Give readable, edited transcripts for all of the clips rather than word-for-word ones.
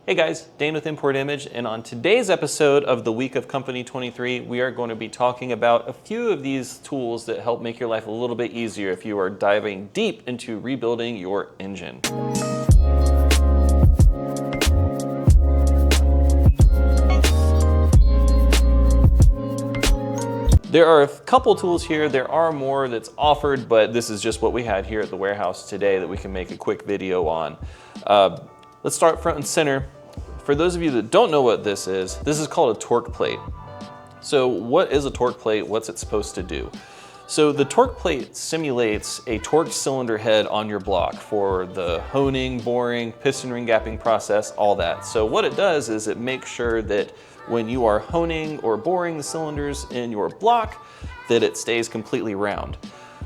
Hey guys, Dane with Import Image, and on today's episode of the week of Company 23, we are going to be talking about a few of these tools that help make your life a little bit easier if you are diving deep into rebuilding your engine. There are a couple tools here. There are more that's offered, but this is just what we had here at the warehouse today that we can make a quick video on. Let's start front and center. For those of you that don't know what this is called a torque plate. So what is a torque plate? What's it supposed to do? So the torque plate simulates a torque cylinder head on your block for the honing, boring, piston ring gapping process, all that. So what it does is it makes sure that when you are honing or boring the cylinders in your block, that it stays completely round.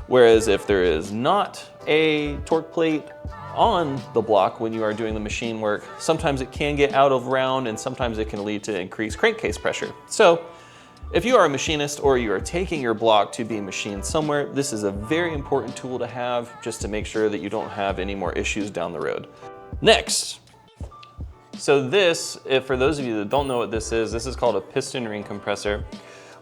Whereas if there is not a torque plate on the block when you are doing the machine work, sometimes it can get out of round and sometimes it can lead to increased crankcase pressure. So if you are a machinist or you are taking your block to be machined somewhere, this is a very important tool to have just to make sure that you don't have any more issues down the road. Next, so this, for those of you that don't know what this is called a piston ring compressor.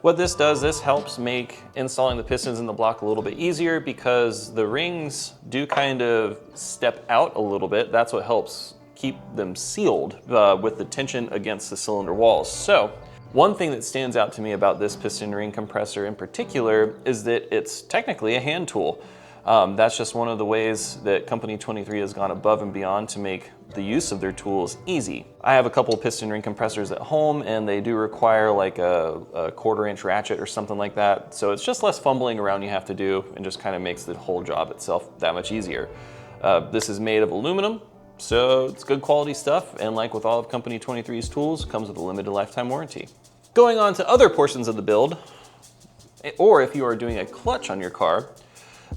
What this does, this helps make installing the pistons in the block a little bit easier because the rings do kind of step out a little bit. That's what helps keep them sealed with the tension against the cylinder walls. So one thing that stands out to me about this piston ring compressor in particular is that it's technically a hand tool. That's just one of the ways that Company 23 has gone above and beyond to make the use of their tools easy. I have a couple of piston ring compressors at home and they do require like a 1/4 inch ratchet or something like that. So it's just less fumbling around you have to do and just kind of makes the whole job itself that much easier. This is made of aluminum, so it's good quality stuff. And like with all of Company 23's tools, comes with a limited lifetime warranty. Going on to other portions of the build, or if you are doing a clutch on your car,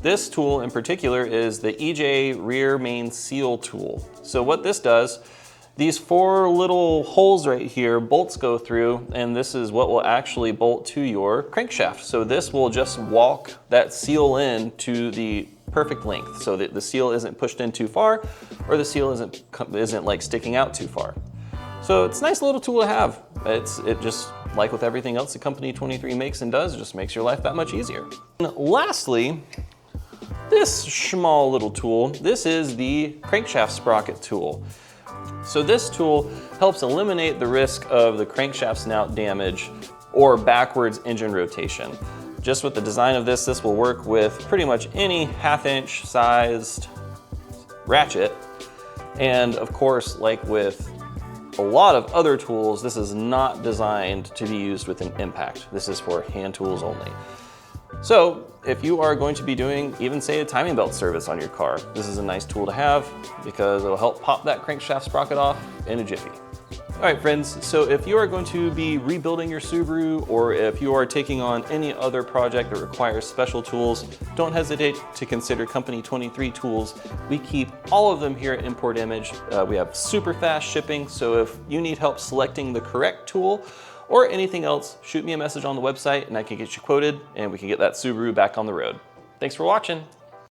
this tool in particular is the EJ rear main seal tool. So what this does, these 4 little holes right here, bolts go through, and this is what will actually bolt to your crankshaft. So this will just walk that seal in to the perfect length so that the seal isn't pushed in too far or the seal isn't like sticking out too far. So it's a nice little tool to have. It just, like with everything else that Company 23 makes and does, it just makes your life that much easier. And lastly, this small little tool, this is the crankshaft sprocket tool. So this tool helps eliminate the risk of the crankshaft snout damage or backwards engine rotation. Just with the design of this will work with pretty much any 1/2 inch sized ratchet. And of course, like with a lot of other tools, this is not designed to be used with an impact. This is for hand tools only. So if you are going to be doing even say a timing belt service on your car, this is a nice tool to have because it'll help pop that crankshaft sprocket off in a jiffy. All right, friends, so if you are going to be rebuilding your Subaru or if you are taking on any other project that requires special tools, don't hesitate to consider Company 23 tools. We keep all of them here at Import Image. We have super fast shipping, so if you need help selecting the correct tool or anything else, shoot me a message on the website and I can get you quoted and we can get that Subaru back on the road. Thanks for watching.